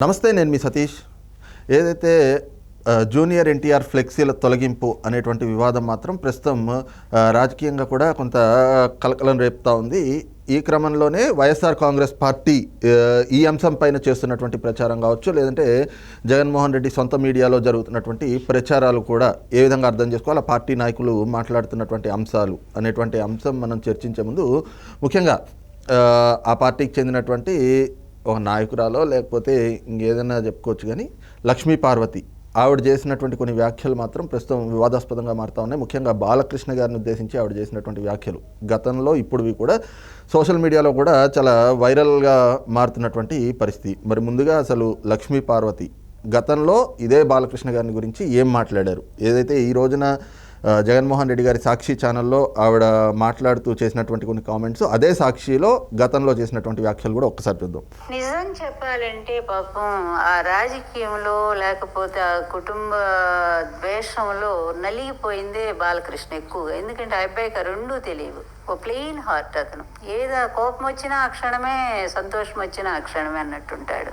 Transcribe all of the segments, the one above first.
నమస్తే, నేను మీ సతీష్. ఏదైతే జూనియర్ ఎన్టీఆర్ ఫ్లెక్సీల తొలగింపు అనేటువంటి వివాదం మాత్రం ప్రస్తుతం రాజకీయంగా కూడా కొంత కలకలం రేపుతూ ఉంది. ఈ క్రమంలోనే వైఎస్ఆర్ కాంగ్రెస్ పార్టీ ఈ అంశం పైన చేస్తున్నటువంటి ప్రచారం కావచ్చు, లేదంటే జగన్మోహన్ రెడ్డి సొంత మీడియాలో జరుగుతున్నటువంటి ప్రచారాలు కూడా ఏ విధంగా అర్థం చేసుకోవాలి, ఆ పార్టీ నాయకులు మాట్లాడుతున్నటువంటి అంశాలు అనేటువంటి అంశం మనం చర్చించే ముందు ముఖ్యంగా ఆ పార్టీకి చెందినటువంటి ఒక నాయకురాలో లేకపోతే ఇంకేదైనా చెప్పుకోవచ్చు, కానీ లక్ష్మీ పార్వతి ఆవిడ చేసినటువంటి కొన్ని వ్యాఖ్యలు మాత్రం ప్రస్తుతం వివాదాస్పదంగా మారుతూ ఉన్నాయి. ముఖ్యంగా బాలకృష్ణ గారిని ఉద్దేశించి ఆవిడ చేసినటువంటి వ్యాఖ్యలు గతంలో ఇప్పుడువి కూడా సోషల్ మీడియాలో కూడా చాలా వైరల్గా మారుతున్నటువంటి పరిస్థితి. మరి ముందుగా అసలు లక్ష్మీ పార్వతి గతంలో ఇదే బాలకృష్ణ గారిని గురించి ఏం మాట్లాడారు, ఏదైతే ఈ రోజున జగన్మోహన్ రెడ్డి గారి సాక్షి ఛానల్లో ఆవిడ మాట్లాడుతూ చేసినటువంటి కొన్ని కామెంట్స్, అదే సాక్షిలో గతంలో చేసినటువంటి వ్యాఖ్యలు కూడా ఒక్కసారి చూద్దాం. నిజం చెప్పాలంటే పాపం ఆ రాజకీయంలో లేకపోతే ఆ కుటుంబ ద్వేషంలో నలిగిపోయిందే బాలకృష్ణ ఎక్కువగా. ఎందుకంటే ఆ అబ్బాయికి రెండూ తెలియవు. ఓ ప్లెయిన్ హార్ట్ అతను. ఏదో కోపం వచ్చినా ఆ క్షణమే, సంతోషం వచ్చినా ఆ క్షణమే అన్నట్టుంటాడు.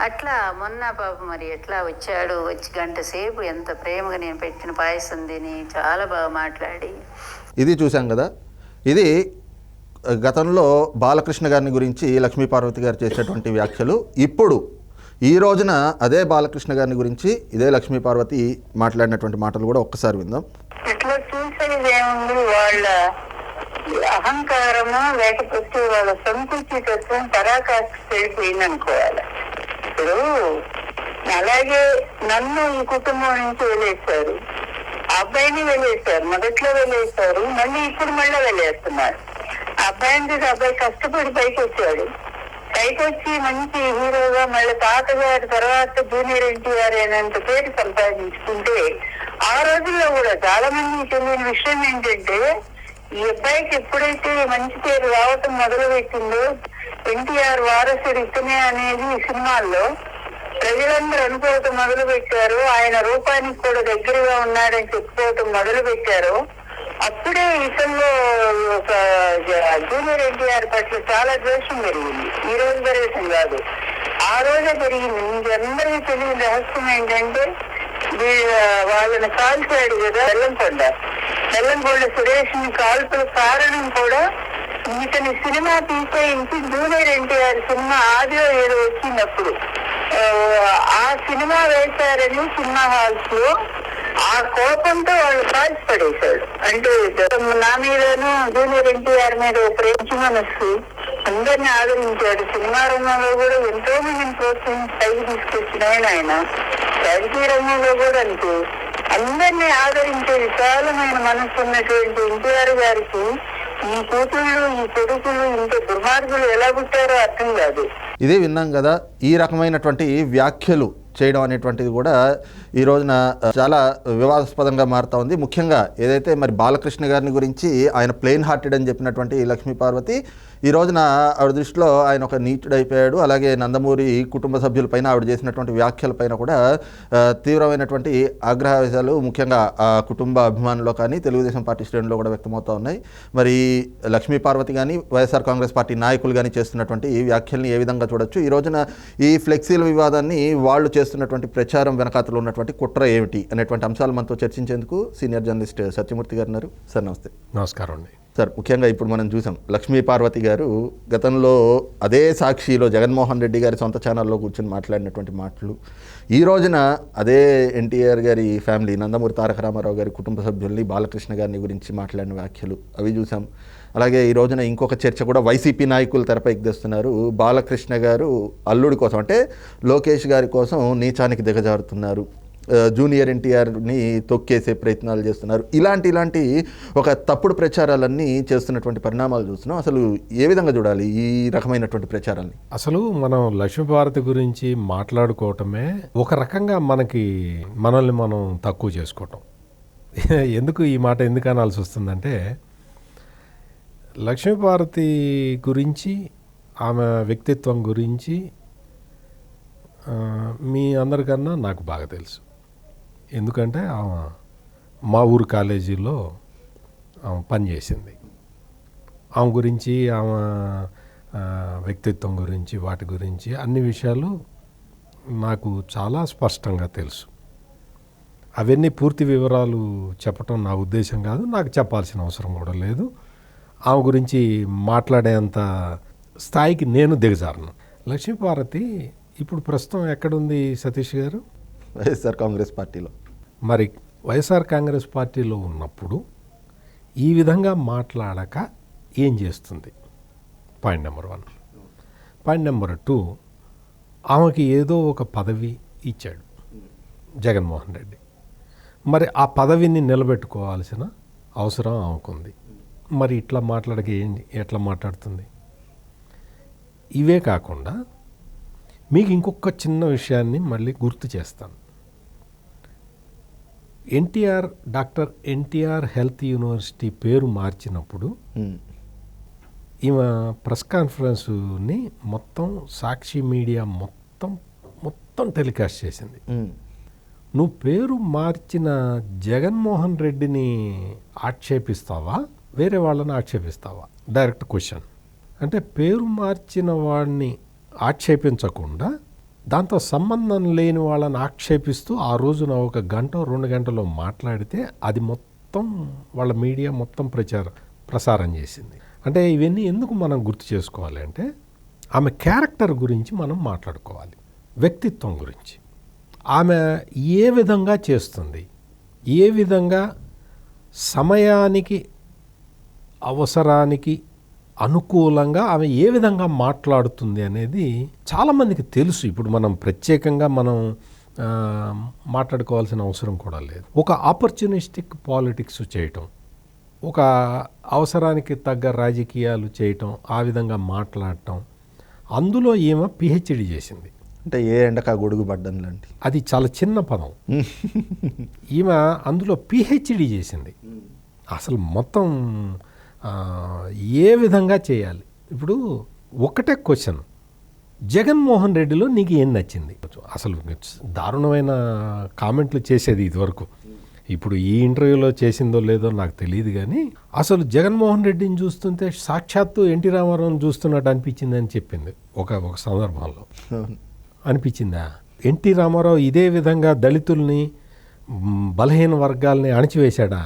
అట్లా మొన్న పాప మరి ఎట్లా వచ్చాడు, వచ్చి గంట సేపు ఎంత ప్రేమగా నేను పెట్టిన పాయసం తిని చాలా బాగా మాట్లాడి ఇది చూసాం కదా. ఇది గతంలో బాలకృష్ణ గారిని గురించి లక్ష్మీ పార్వతి గారు చేసేటువంటి వ్యాఖ్యలు. ఇప్పుడు ఈ రోజున అదే బాలకృష్ణ గారిని గురించి ఇదే లక్ష్మీ పార్వతి మాట్లాడినటువంటి మాటలు కూడా ఒక్కసారి విందాం. ఇట్లా చూసేది ఏముంది, వాళ్ళ అహంకారమా లేకపోతే వాళ్ళ సంకుచితత్వం పరాకాష్ఠకి వెళ్ళిపోయింది అనుకోవాలి. ఇప్పుడు అలాగే నన్ను ఈ కుటుంబం నుంచి వెళ్ళేశారు, ఆ అబ్బాయిని వెళ్ళేశారు, మొదట్లో వెళ్ళేశారు, మళ్ళీ వెళ్ళేస్తున్నారు. ఆ అబ్బాయిని చూసి అబ్బాయి కష్టపడి పైకి వచ్చాడు. పైకి వచ్చి మంచి హీరోగా మళ్ళీ తాతగారి తర్వాత జూనియర్ ఎన్టీఆర్ అనేంత పేరు సంపాదించుకుంటే, ఆ రోజుల్లో కూడా చాలా మంది తెలియని విషయం ఏంటంటే, ఈ అబ్బాయికి ఎప్పుడైతే మంచి పేరు రావటం మొదలు పెట్టిందో, ఎన్టీఆర్ వారసుడు ఇతనే అనేది సినిమాల్లో ప్రజలందరూ అనుకోవటం మొదలు పెట్టారు, ఆయన రూపానికి కూడా దగ్గరగా ఉన్నాడని చెప్పుకోవటం మొదలు పెట్టారు. అప్పుడే ఇతనిలో ఒక జూనియర్ ఎన్టీఆర్ పట్ల చాలా ద్వేషం పెరిగింది. ఈ రోజు పెరగటం కాదు, ఆ రోజే పెరిగింది. మీకందరికీ తెలియని రహస్యం ఏంటంటే, వాళ్ళని కాల్చాడు కదా బెల్లంకొండ సురేష్ ని కాల్పుల కారణం కూడా ఇతని సినిమా తీసేయించి జూనియర్ ఎన్టీఆర్ సినిమా ఆదిలో ఏదో వచ్చినప్పుడు ఆ సినిమా వేశారని సినిమా హాల్స్ లో ఆ కోపంతో వాళ్ళు కాల్చి పడేశాడు. అంటే నా మీదను జూనియర్ ఎన్టీఆర్ మీద ప్రేమ మనస్సు అందరినీ ఆదరించాడు. సినిమా రంగంలో కూడా ఎంతో మందిని ప్రోత్సహించి పైకి తీసుకొచ్చిన ఆయన రాజకీయ రంగంలో కూడా అంతే అందరినీ ఆదరించే విశాలమైన మనస్సు ఉన్నటువంటి ఎన్టీఆర్ గారికి ఈ కూతుళ్ళు ఈ కొడుకులు ఇంత దుర్మార్గులు ఎలా పుట్టారో అర్థం కాదు. ఇదే విన్నాం కదా. ఈ రకమైనటువంటి వ్యాఖ్యలు చేయడం అనేటువంటిది కూడా ఈ రోజున చాలా వివాదాస్పదంగా మారుతూ ఉంది. ముఖ్యంగా ఏదైతే మరి బాలకృష్ణ గారిని గురించి ఆయన ప్లెయిన్ హార్టెడ్ అని చెప్పినటువంటి లక్ష్మీ పార్వతి ఈ రోజున ఆవిడ దృష్టిలో ఆయన ఒక నీచుడైపోయాడు. అలాగే నందమూరి కుటుంబ సభ్యులపైన ఆవిడ చేసినటువంటి వ్యాఖ్యలపైన కూడా తీవ్రమైనటువంటి ఆగ్రహావేశాలు ముఖ్యంగా ఆ కుటుంబ అభిమానులు కానీ తెలుగుదేశం పార్టీ శ్రేణుల్లో కూడా వ్యక్తమవుతూ ఉన్నాయి. మరి లక్ష్మీ పార్వతి కానీ వైఎస్ఆర్ కాంగ్రెస్ పార్టీ నాయకులు కానీ చేస్తున్నటువంటి ఈ వ్యాఖ్యల్ని ఏ విధంగా చూడొచ్చు, ఈ రోజున ఈ ఫ్లెక్సీల వివాదాన్ని వాళ్ళు చేస్తున్నటువంటి ప్రచారం వెనకాతలో ఉన్నటువంటి కుట్ర ఏమిటి అనేటువంటి అంశాలు మనతో చర్చించేందుకు సీనియర్ జర్నలిస్ట్ సత్యమూర్తి గారు ఉన్నారు. సార్ నమస్తే. నమస్కారం అండి. సార్, ముఖ్యంగా ఇప్పుడు మనం చూసాం లక్ష్మీ పార్వతి గారు గతంలో అదే సాక్షిలో జగన్మోహన్ రెడ్డి గారి సొంత ఛానల్లో కూర్చొని మాట్లాడినటువంటి మాటలు, ఈ రోజున అదే ఎన్టీఆర్ గారి ఫ్యామిలీ నందమూరి తారక రామారావు గారి కుటుంబ సభ్యుల్ని బాలకృష్ణ గారిని గురించి మాట్లాడిన వ్యాఖ్యలు అవి చూసాం. అలాగే ఈ రోజున ఇంకొక చర్చ కూడా వైసీపీ నాయకులు తెరపైకి తెస్తున్నారు. బాలకృష్ణ గారు అల్లుడి కోసం అంటే లోకేష్ గారి కోసం నీచానికి దిగజారుతున్నారు, జూనియర్ ఎన్టీఆర్ని తొక్కేసే ప్రయత్నాలు చేస్తున్నారు. ఇలాంటి ఒక తప్పుడు ప్రచారాలన్నీ చేస్తున్నటువంటి పరిణామాలు చూస్తున్నాం. అసలు ఏ విధంగా చూడాలి ఈ రకమైనటువంటి ప్రచారాన్ని? అసలు మనం లక్ష్మీపార్వతి గురించి మాట్లాడుకోవటమే ఒక రకంగా మనల్ని మనం తక్కువ చేసుకోవటం. ఎందుకు ఈ మాట ఎందుకు అనాల్సి వస్తుందంటే, లక్ష్మీపార్వతి గురించి, ఆమె వ్యక్తిత్వం గురించి మీ అందరికన్నా నాకు బాగా తెలుసు. ఎందుకంటే ఆమె మా ఊరు కాలేజీలో ఆమె పనిచేసింది. ఆమె గురించి, ఆమె వ్యక్తిత్వం గురించి, వాటి గురించి అన్ని విషయాలు నాకు చాలా స్పష్టంగా తెలుసు. అవన్నీ పూర్తి వివరాలు చెప్పటం నా ఉద్దేశం కాదు, నాకు చెప్పాల్సిన అవసరం కూడా లేదు. ఆమె గురించి మాట్లాడేంత స్థాయికి నేను దిగజారను. లక్ష్మీపార్వతి ఇప్పుడు ప్రస్తుతం ఎక్కడుంది సతీష్ గారు? వైఎస్ఆర్ కాంగ్రెస్ పార్టీలో. మరి వైఎస్ఆర్ కాంగ్రెస్ పార్టీలో ఉన్నప్పుడు ఈ విధంగా మాట్లాడక ఏం చేస్తుంది? Point number 1. పాయింట్ నెంబర్ 2, ఆమెకి ఏదో ఒక పదవి ఇచ్చాడు జగన్మోహన్ రెడ్డి. మరి ఆ పదవిని నిలబెట్టుకోవాల్సిన అవసరం ఆమెకుంది. మరి ఇట్లా మాట్లాడక ఎట్లా మాట్లాడుతుంది? ఇవే కాకుండా మీకు ఇంకొక చిన్న విషయాన్ని మళ్ళీ గుర్తు చేస్తాను. డాక్టర్ ఎన్టీఆర్ హెల్త్ యూనివర్సిటీ పేరు మార్చినప్పుడు ఈమె ప్రెస్ కాన్ఫరెన్స్ని మొత్తం సాక్షి మీడియా మొత్తం టెలికాస్ట్ చేసింది. నువ్వు పేరు మార్చిన జగన్మోహన్ రెడ్డిని ఆక్షేపిస్తావా, వేరే వాళ్ళని ఆక్షేపిస్తావా? Direct question. అంటే పేరు మార్చిన వాడిని ఆక్షేపించకుండా దాంతో సంబంధం లేని వాళ్ళని ఆక్షేపిస్తూ ఆ రోజున 1 గంట 2 గంటలో మాట్లాడితే అది మొత్తం వాళ్ళ మీడియా మొత్తం ప్రసారం చేసింది. అంటే ఇవన్నీ ఎందుకు మనం గుర్తు చేసుకోవాలి అంటే ఆమె క్యారెక్టర్ గురించి మనం మాట్లాడుకోవాలి, వ్యక్తిత్వం గురించి. ఆమె ఏ విధంగా చేస్తుంది, ఏ విధంగా సమయానికి అవసరానికి అనుకూలంగా ఆమె ఏ విధంగా మాట్లాడుతుంది అనేది చాలామందికి తెలుసు. ఇప్పుడు మనం ప్రత్యేకంగా మాట్లాడుకోవాల్సిన అవసరం కూడా లేదు. ఒక ఆపర్చునిస్టిక్ పాలిటిక్స్ చేయటం, ఒక అవసరానికి తగ్గ రాజకీయాలు చేయటం, ఆ విధంగా మాట్లాడటం, అందులో ఈమె పిహెచ్డి చేసింది. అంటే ఏ ఎండకా గొడుగు పడ్డం లాంటి. అది చాలా చిన్న పదం. ఈమె అందులో పిహెచ్డి చేసింది. అసలు మొత్తం ఏ విధంగా చేయాలి. ఇప్పుడు ఒకటే క్వశ్చన్, జగన్మోహన్ రెడ్డిలో నీకు ఏం నచ్చింది? అసలు దారుణమైన కామెంట్లు చేసేది ఇదివరకు. ఇప్పుడు ఈ ఇంటర్వ్యూలో చేసిందో లేదో నాకు తెలియదు, కానీ అసలు జగన్మోహన్ రెడ్డిని చూస్తుంటే సాక్షాత్తు ఎన్టీ రామారావుని చూస్తున్నట్టు అనిపించింది అని చెప్పింది ఒక సందర్భంలో. అనిపించిందా? ఎన్టీ రామారావు ఇదే విధంగా దళితుల్ని, బలహీన వర్గాల్ని అణచివేశాడా?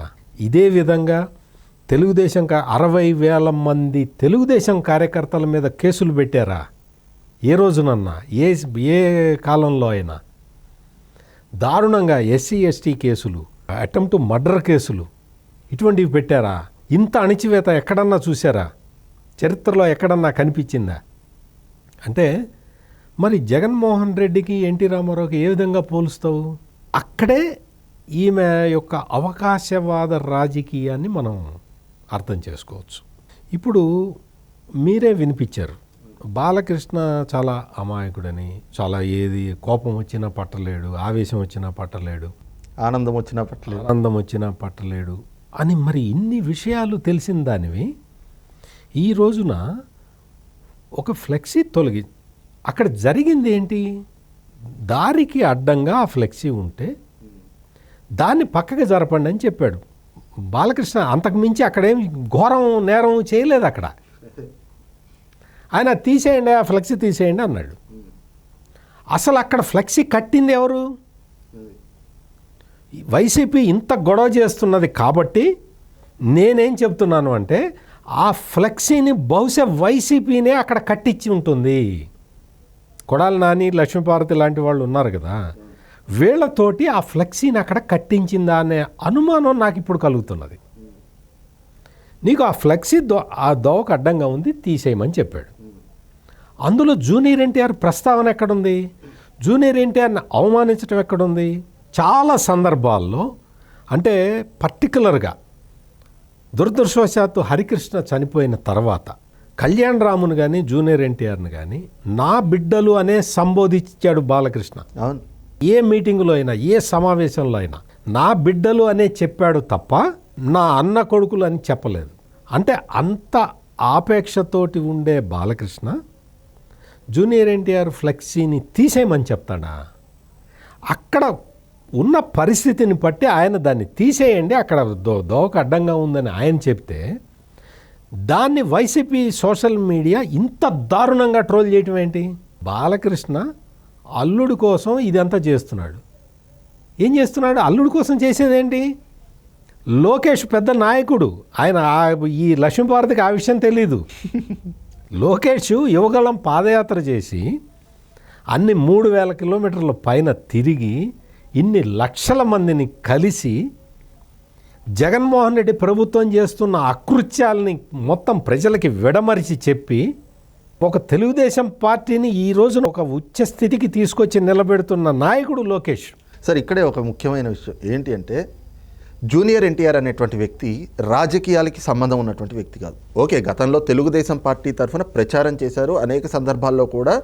ఇదే విధంగా తెలుగుదేశం 60,000 మంది తెలుగుదేశం కార్యకర్తల మీద కేసులు పెట్టారా? ఏ రోజునన్నా, ఏ కాలంలో అయినా? దారుణంగా ఎస్సీ ఎస్టీ కేసులు, అటెంప్ట్ మర్డర్ కేసులు, ఇటువంటివి పెట్టారా? ఇంత అణిచివేత ఎక్కడన్నా చూసారా? చరిత్రలో ఎక్కడన్నా కనిపించిందా? అంటే మరి జగన్మోహన్ రెడ్డికి ఎన్టీ రామారావుకి ఏ విధంగా పోలుస్తావు? అక్కడే ఈమె యొక్క అవకాశవాద రాజకీయాన్ని మనం అర్థం చేసుకోవచ్చు. ఇప్పుడు మీరే వినిపించారు, బాలకృష్ణ చాలా అమాయకుడని, చాలా ఏది కోపం వచ్చినా పట్టలేడు, ఆవేశం వచ్చినా పట్టలేడు, ఆనందం వచ్చినా పట్టలేడు అని. మరి ఇన్ని విషయాలు తెలిసిన దానివి ఈ రోజున ఒక ఫ్లెక్సీ అక్కడ జరిగింది ఏంటి? దారికి అడ్డంగా ఆ ఫ్లెక్సీ ఉంటే దాన్ని పక్కకి జరపండి అని చెప్పాడు బాలకృష్ణ. అంతకుమించి అక్కడేం ఘోరం నేరం చేయలేదు. అక్కడ ఆయన తీసేయండి, ఆ ఫ్లెక్సీ తీసేయండి అన్నాడు. అసలు అక్కడ ఫ్లెక్సీ కట్టింది ఎవరు? వైసీపీ ఇంత గొడవ చేస్తున్నది కాబట్టి నేనేం చెప్తున్నాను అంటే ఆ ఫ్లెక్సీని బహుశా వైసీపీనే అక్కడ కట్టించి ఉంటుంది. కొడాలి నాని, లక్ష్మీపార్వతి లాంటి వాళ్ళు ఉన్నారు కదా, వీళ్ళతోటి ఆ ఫ్లెక్సీని అక్కడ కట్టించిందా అనే అనుమానం నాకు ఇప్పుడు కలుగుతున్నది. నీకు ఆ ఫ్లెక్సీ ఆ దోవకు అడ్డంగా ఉంది, తీసేయమని చెప్పాడు. అందులో జూనియర్ ఎన్టీఆర్ ప్రస్తావన ఎక్కడుంది? జూనియర్ ఎన్టీఆర్ని అవమానించడం ఎక్కడుంది? చాలా సందర్భాల్లో, అంటే పర్టికులర్గా దురదృష్టవశాత్తు హరికృష్ణ చనిపోయిన తర్వాత కళ్యాణ్ రామును కానీ జూనియర్ ఎన్టీఆర్ని కానీ నా బిడ్డలు అనే సంబోధించాడు బాలకృష్ణ. అవును, ఏ మీటింగులో అయినా, ఏ సమావేశంలో అయినా నా బిడ్డలు అనే చెప్పాడు తప్ప నా అన్న కొడుకులు అని చెప్పలేదు. అంటే అంత ఆపేక్షతోటి ఉండే బాలకృష్ణ జూనియర్ ఎన్టీఆర్ ఫ్లెక్సీని తీసేయమని చెప్తాడా? అక్కడ ఉన్న పరిస్థితిని బట్టి ఆయన దాన్ని తీసేయండి, అక్కడ దోవకు అడ్డంగా ఉందని ఆయన చెప్తే దాన్ని వైసీపీ సోషల్ మీడియా ఇంత దారుణంగా ట్రోల్ చేయటం ఏంటి? బాలకృష్ణ అల్లుడి కోసం ఇదంతా చేస్తున్నాడు. ఏం చేస్తున్నాడు? అల్లుడి కోసం చేసేదేంటి? లోకేష్ పెద్ద నాయకుడు, ఆయన ఈ లక్ష్మీపార్వతికి ఆ విషయం తెలీదు. లోకేష్ యువగళం పాదయాత్ర చేసి అన్ని 3,000 కిలోమీటర్ల పైన తిరిగి ఇన్ని లక్షల మందిని కలిసి జగన్మోహన్ రెడ్డి ప్రభుత్వం చేస్తున్న అకృత్యాలని మొత్తం ప్రజలకి విడమరిచి చెప్పి ఒక తెలుగుదేశం పార్టీని ఈ రోజున ఒక ఉచ్చ స్థితికి తీసుకొచ్చి నిలబెడుతున్న నాయకుడు లోకేష్. సార్, ఇక్కడే ఒక ముఖ్యమైన విషయం ఏంటి అంటే, జూనియర్ ఎన్టీఆర్ అనేటువంటి వ్యక్తి రాజకీయాలకి సంబంధం ఉన్నటువంటి వ్యక్తి కాదు. ఓకే, గతంలో తెలుగుదేశం పార్టీ తరఫున ప్రచారం చేశారు. అనేక సందర్భాల్లో కూడా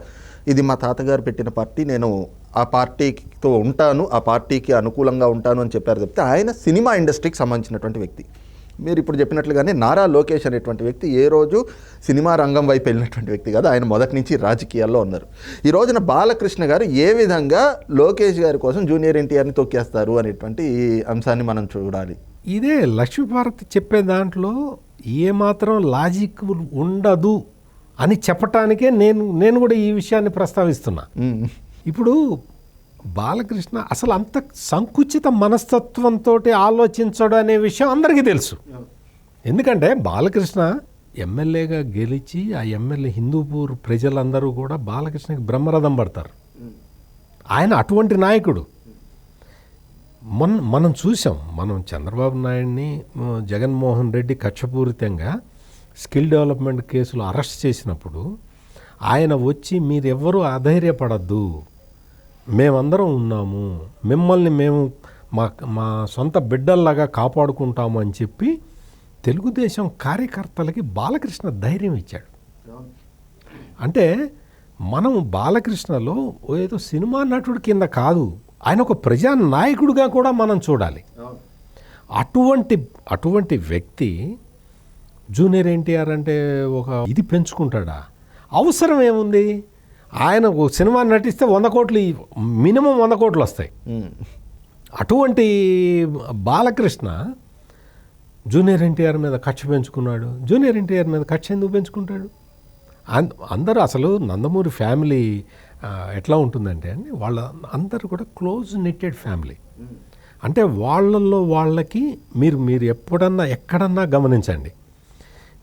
ఇది మా తాతగారు పెట్టిన పార్టీ, నేను ఆ పార్టీతో ఉంటాను, ఆ పార్టీకి అనుకూలంగా ఉంటాను అని చెప్పారు చెప్తే, ఆయన సినిమా ఇండస్ట్రీకి సంబంధించినటువంటి వ్యక్తి. మీరు ఇప్పుడు చెప్పినట్లుగానే నారా లోకేష్ అనేటువంటి వ్యక్తి ఏ రోజు సినిమా రంగం వైపు వెళ్ళినటువంటి వ్యక్తి కాదు. ఆయన మొదటి నుంచి రాజకీయాల్లో ఉన్నారు. ఈ రోజున బాలకృష్ణ గారు ఏ విధంగా లోకేష్ గారి కోసం జూనియర్ ఎన్టీఆర్ని తొక్కేస్తారు అనేటువంటి అంశాన్ని మనం చూడాలి. ఇదే లక్ష్మీపార్వతి చెప్పే దాంట్లో ఏమాత్రం లాజిక్ ఉండదు అని చెప్పటానికే నేను కూడా ఈ విషయాన్ని ప్రస్తావిస్తున్నా. ఇప్పుడు బాలకృష్ణ అసలు అంత సంకుచిత మనస్తత్వంతో ఆలోచించడం అనే విషయం అందరికీ తెలుసు. ఎందుకంటే బాలకృష్ణ ఎమ్మెల్యేగా గెలిచి ఆ ఎమ్మెల్యే హిందూపూర్ ప్రజలందరూ కూడా బాలకృష్ణకి బ్రహ్మరథం పడతారు. ఆయన అటువంటి నాయకుడు. మనం చూసాం, మనం చంద్రబాబు నాయుడిని జగన్మోహన్ రెడ్డి కక్షపూరితంగా స్కిల్ డెవలప్మెంట్ కేసులో అరెస్ట్ చేసినప్పుడు ఆయన వచ్చి మీరెవ్వరూ అధైర్యపడద్దు, మేమందరం ఉన్నాము, మిమ్మల్ని మేము మా సొంత బిడ్డల్లాగా కాపాడుకుంటాము అని చెప్పి తెలుగుదేశం కార్యకర్తలకి బాలకృష్ణ ధైర్యం ఇచ్చాడు. అంటే మనం బాలకృష్ణలో ఏదో సినిమా నటుడి కింద కాదు, ఆయన ఒక ప్రజా నాయకుడిగా కూడా మనం చూడాలి. అటువంటి వ్యక్తి జూనియర్ ఎన్టీఆర్ అంటే ఒక ఇది పెంచుకుంటాడా? అవసరం ఏముంది? ఆయన ఒక సినిమా నటిస్తే 100 కోట్లు, మినిమం 100 కోట్లు వస్తాయి. అటువంటి బాలకృష్ణ జూనియర్ ఎన్టీఆర్ మీద కక్ష పెంచుకున్నాడు. జూనియర్ ఎన్టీఆర్ మీద కక్ష ఎందుకు పెంచుకుంటాడు? అందరూ అసలు నందమూరి ఫ్యామిలీ ఎట్లా ఉంటుందంటే అండి, వాళ్ళ అందరూ కూడా క్లోజ్ నెట్టెడ్ ఫ్యామిలీ. అంటే వాళ్ళకి మీరు ఎక్కడన్నా గమనించండి,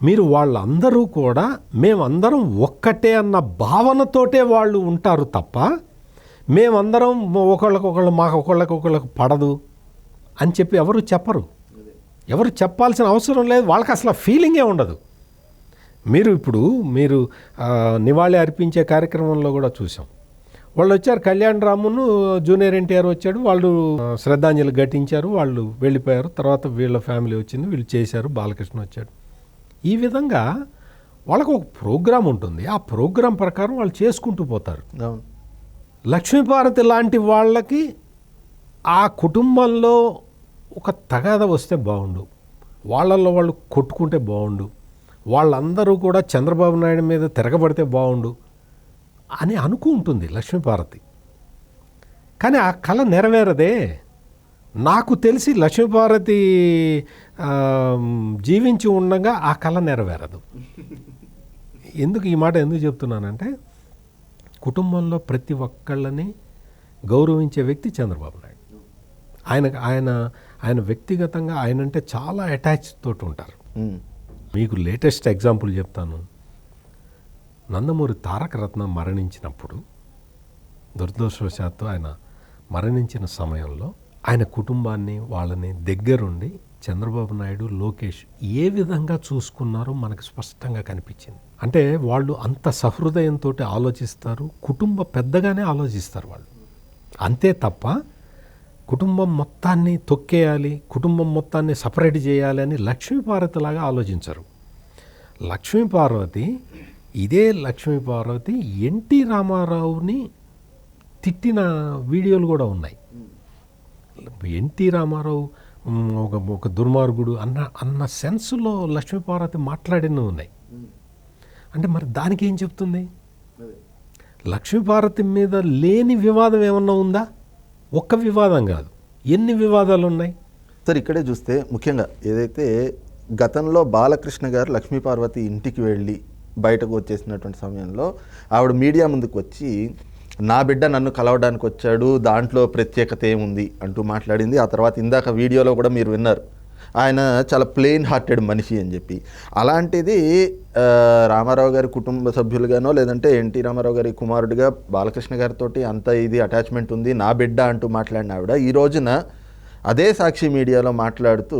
మీరు వాళ్ళందరూ కూడా మేమందరం ఒక్కటే అన్న భావనతోటే వాళ్ళు ఉంటారు తప్ప మేమందరం ఒకళ్ళకొకళ్ళకు పడదు అని చెప్పి ఎవరు చెప్పరు. ఎవరు చెప్పాల్సిన అవసరం లేదు. వాళ్ళకి అసలు ఫీలింగే ఉండదు. మీరు నివాళి అర్పించే కార్యక్రమంలో కూడా చూసాం. వాళ్ళు వచ్చారు, కళ్యాణ్ రామును జూనియర్ ఎన్టీఆర్ వచ్చాడు, వాళ్ళు శ్రద్ధాంజలి ఘటించారు, వాళ్ళు వెళ్ళిపోయారు. తర్వాత వీళ్ళ ఫ్యామిలీ వచ్చింది, వీళ్ళు చేశారు, బాలకృష్ణ వచ్చాడు. ఈ విధంగా వాళ్ళకు ఒక ప్రోగ్రాం ఉంటుంది. ఆ ప్రోగ్రాం ప్రకారం వాళ్ళు చేసుకుంటూ పోతారు. లక్ష్మీపార్వతి లాంటి వాళ్ళకి ఆ కుటుంబంలో ఒక తగాద వస్తే బాగుండు, వాళ్ళల్లో వాళ్ళు కొట్టుకుంటే బాగుండు, వాళ్ళందరూ కూడా చంద్రబాబు నాయుడు మీద తిరగబడితే బాగుండు అని అనుకుంటుంది లక్ష్మీపార్వతి. కానీ ఆ కళ నెరవేరదే. నాకు తెలిసి లక్ష్మీపార్వతి జీవించి ఉండగా ఆ కళ నెరవేరదు. ఈ మాట ఎందుకు చెప్తున్నానంటే, కుటుంబంలో ప్రతి ఒక్కళ్ళని గౌరవించే వ్యక్తి చంద్రబాబు నాయుడు. ఆయన వ్యక్తిగతంగా ఆయనంటే చాలా అటాచ్ తోటి ఉంటారు. మీకు లేటెస్ట్ ఎగ్జాంపుల్ చెప్తాను. నందమూరి తారక రత్న మరణించినప్పుడు, దురదృష్టవశాత్తు ఆయన మరణించిన సమయంలో ఆయన కుటుంబాన్ని వాళ్ళని దగ్గరుండి చంద్రబాబు నాయుడు, లోకేష్ ఏ విధంగా చూసుకున్నారో మనకు స్పష్టంగా కనిపించింది. అంటే వాళ్ళు అంత సహృదయంతో ఆలోచిస్తారు, కుటుంబ పెద్దగానే ఆలోచిస్తారు వాళ్ళు. అంతే తప్ప కుటుంబం మొత్తాన్ని తొక్కేయాలి, కుటుంబం మొత్తాన్ని సపరేట్ చేయాలి అని లక్ష్మీపార్వతిలాగా ఆలోచించరు. ఇదే లక్ష్మీపార్వతి ఎన్టీ రామారావుని తిట్టిన వీడియోలు కూడా ఉన్నాయి. ఎన్టీ రామారావు ఒక దుర్మార్గుడు అన్న సెన్స్లో లక్ష్మీపార్వతి మాట్లాడినవి ఉన్నాయి. అంటే మరి దానికి ఏం చెప్తుంది? లక్ష్మీపార్వతి మీద లేని వివాదం ఏమన్నా ఉందా? ఒక్క వివాదం కాదు, ఎన్ని వివాదాలు ఉన్నాయి. సార్, ఇక్కడే చూస్తే ముఖ్యంగా ఏదైతే గతంలో బాలకృష్ణ గారు లక్ష్మీపార్వతి ఇంటికి వెళ్ళి బయటకు వచ్చేసినటువంటి సమయంలో ఆవిడ మీడియా ముందుకు వచ్చి నా బిడ్డ నన్ను కలవడానికి వచ్చాడు, దాంట్లో ప్రత్యేకత ఏముంది అంటూ మాట్లాడింది. ఆ తర్వాత ఇందాక వీడియోలో కూడా మీరు విన్నారు, ఆయన చాలా ప్లెయిన్ హార్టెడ్ మనిషి అని చెప్పి. అలాంటిది రామారావు గారి కుటుంబ సభ్యులుగానో లేదంటే ఎన్టీ రామారావు గారి కుమారుడిగా బాలకృష్ణ గారితో అంత ఇది అటాచ్మెంట్ ఉంది, నా బిడ్డ అంటూ మాట్లాడిన ఆవిడ ఈ రోజున అదే సాక్షి మీడియాలో మాట్లాడుతూ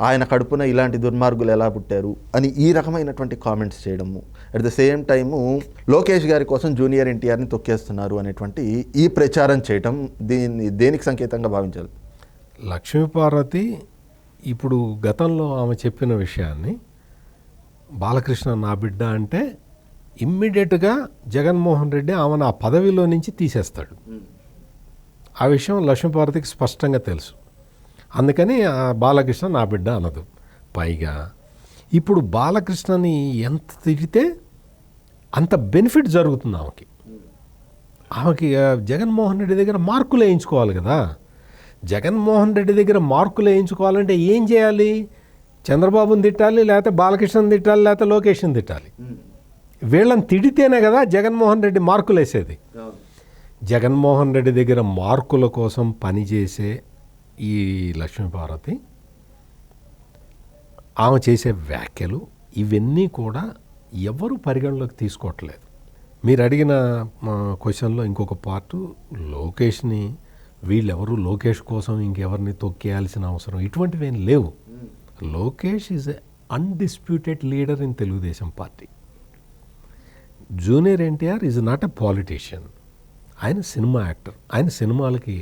ఆయన కడుపున ఇలాంటి దుర్మార్గులు ఎలా పుట్టారు అని ఈ రకమైనటువంటి కామెంట్స్ చేయడము, at the same time Lokesh గారి కోసం జూనియర్ ఎన్టీఆర్ని తొక్కేస్తున్నారు అనేటువంటి ఈ ప్రచారం చేయటం దేనికి సంకేతంగా భావించాలి? లక్ష్మీపార్వతి ఇప్పుడు గతంలో ఆమె చెప్పిన విషయాన్ని బాలకృష్ణ నా బిడ్డ అంటే ఇమ్మీడియట్గా జగన్మోహన్ రెడ్డి ఆమెను ఆ పదవిలో నుంచి తీసేస్తాడు. ఆ విషయం లక్ష్మీపార్వతికి స్పష్టంగా తెలుసు. అందుకని బాలకృష్ణ నా బిడ్డ అనదు. పైగా ఇప్పుడు బాలకృష్ణని ఎంత తిడితే అంత బెనిఫిట్ జరుగుతుంది ఆమెకి. ఆమెకి జగన్మోహన్ రెడ్డి దగ్గర మార్కులు వేయించుకోవాలి కదా. జగన్మోహన్ రెడ్డి దగ్గర మార్కులు వేయించుకోవాలంటే ఏం చేయాలి? చంద్రబాబుని తిట్టాలి, లేకపోతే బాలకృష్ణని తిట్టాలి, లేకపోతే లోకేష్ని తిట్టాలి. వీళ్ళని తిడితేనే కదా జగన్మోహన్ రెడ్డి మార్కులు వేసేది. జగన్మోహన్ రెడ్డి దగ్గర మార్కుల కోసం పనిచేసే ఈ లక్ష్మీపార్వతి ఆమె చేసే వ్యాఖ్యలు ఇవన్నీ కూడా ఎవరు పరిగణలోకి తీసుకోవట్లేదు. మీరు అడిగిన క్వశ్చన్లో ఇంకొక పార్టు, లోకేష్ని వీళ్ళెవరు లోకేష్ కోసం ఇంకెవరిని తొక్కేయాల్సిన అవసరం ఇటువంటివి ఏం లేవు. Lokesh is a undisputed leader in Telugu Desam party. Junior NTR is not a politician. ఆయన సినిమా యాక్టర్. ఆయన సినిమాలకి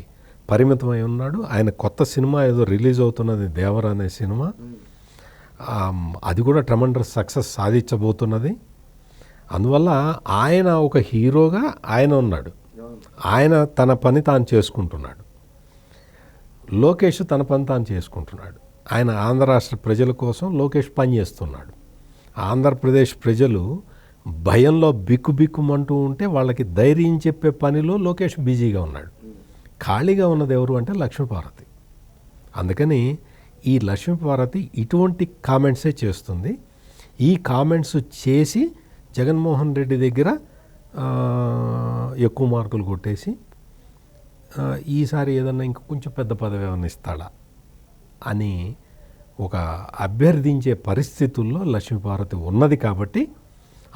పరిమితమై ఉన్నాడు. ఆయన కొత్త సినిమా ఏదో రిలీజ్ అవుతున్నది, దేవర అనే సినిమా. అది కూడా ట్రెమండస్ సక్సెస్ సాధించబోతున్నది. అందువల్ల ఆయన ఒక హీరోగా ఆయన ఉన్నాడు. ఆయన తన పని తాను చేసుకుంటున్నాడు. లోకేష్ తన పని తాను చేసుకుంటున్నాడు. ఆయన ఆంధ్ర రాష్ట్ర ప్రజల కోసం లోకేష్ పనిచేస్తున్నాడు. ఆంధ్రప్రదేశ్ ప్రజలు భయంలో బిక్కుబిక్కుమంటూ ఉంటే వాళ్ళకి ధైర్యం చెప్పే పనిలో లోకేష్ బిజీగా ఉన్నాడు. ఖాళీగా ఉన్నది ఎవరు అంటే లక్ష్మీపార్వతి. అందుకని ఈ లక్ష్మీపార్వతి ఇటువంటి కామెంట్సే చేస్తుంది. ఈ కామెంట్స్ చేసి జగన్మోహన్ రెడ్డి దగ్గర ఎక్కువ మార్కులు కొట్టేసి ఈసారి ఏదన్నా ఇంకా కొంచెం పెద్ద పదవి ఏమైనా ఇస్తాడా అని ఒక అభ్యర్థించే పరిస్థితుల్లో లక్ష్మీపార్వతి ఉన్నది. కాబట్టి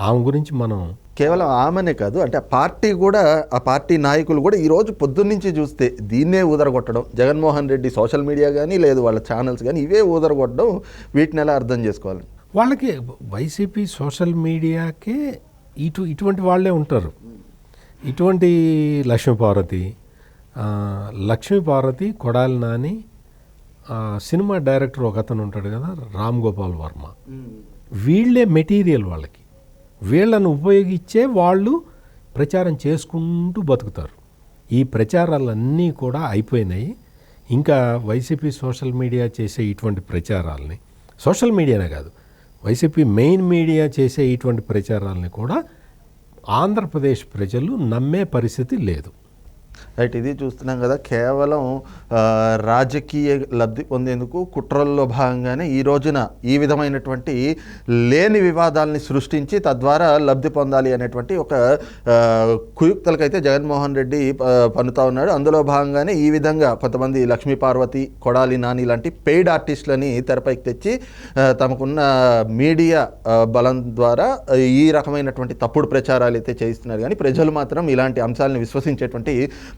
ఆమె గురించి మనం కేవలం ఆమెనే కాదు, అంటే ఆ పార్టీ కూడా, ఆ పార్టీ నాయకులు కూడా ఈరోజు పొద్దున్నుంచి చూస్తే దీన్నే ఊదరగొట్టడం, జగన్మోహన్ రెడ్డి సోషల్ మీడియా కానీ లేదు వాళ్ళ ఛానల్స్ కానీ ఇవే ఊదరగొట్టడం, వీటిని ఎలా అర్థం చేసుకోవాలి? వాళ్ళకి వైసీపీ సోషల్ మీడియాకే ఇటువంటి వాళ్ళే ఉంటారు. ఇటువంటి లక్ష్మీపార్వతి, కొడాలి నాని, సినిమా డైరెక్టర్ ఒక అతను ఉంటాడు కదా, రామ్ గోపాల్ వర్మ, వీళ్ళే మెటీరియల్ వాళ్ళకి. వీళ్ళను ఉపయోగించే వాళ్ళు ప్రచారం చేసుకుంటూ బతుకుతారు. ఈ ప్రచారాలన్నీ కూడా అయిపోయినాయి. ఇంకా వైసీపీ సోషల్ మీడియా చేసే ఇటువంటి ప్రచారాలని, సోషల్ మీడియానే కాదు వైసీపీ మెయిన్ మీడియా చేసే ఇటువంటి ప్రచారాలని కూడా ఆంధ్రప్రదేశ్ ప్రజలు నమ్మే పరిస్థితి లేదు. రైట్, ఇది చూస్తున్నాం కదా, కేవలం రాజకీయ లబ్ధి పొందేందుకు కుట్రల్లో భాగంగానే ఈ రోజున ఈ విధమైనటువంటి లేని వివాదాలని సృష్టించి తద్వారా లబ్ధి పొందాలి అనేటువంటి ఒక కుయుక్తలకైతే జగన్మోహన్ రెడ్డి పన్నుతా ఉన్నాడు. అందులో భాగంగానే ఈ విధంగా కొంతమంది లక్ష్మీపార్వతి, కొడాలి నాని లాంటి పెయిడ్ ఆర్టిస్టులని తెరపైకి తెచ్చి తమకున్న మీడియా బలం ద్వారా ఈ రకమైనటువంటి తప్పుడు ప్రచారాలు అయితే చేయిస్తున్నారు. కానీ ప్రజలు మాత్రం ఇలాంటి అంశాలను విశ్వసించేటువంటి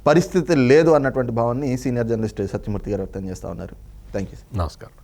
పరిస్థితి లేదు అన్నటువంటి భావాన్ని సీనియర్ జర్నలిస్ట్ సత్యమూర్తి గారు వ్యక్తం చేస్తూ ఉన్నారు. Thank you. నమస్కారం.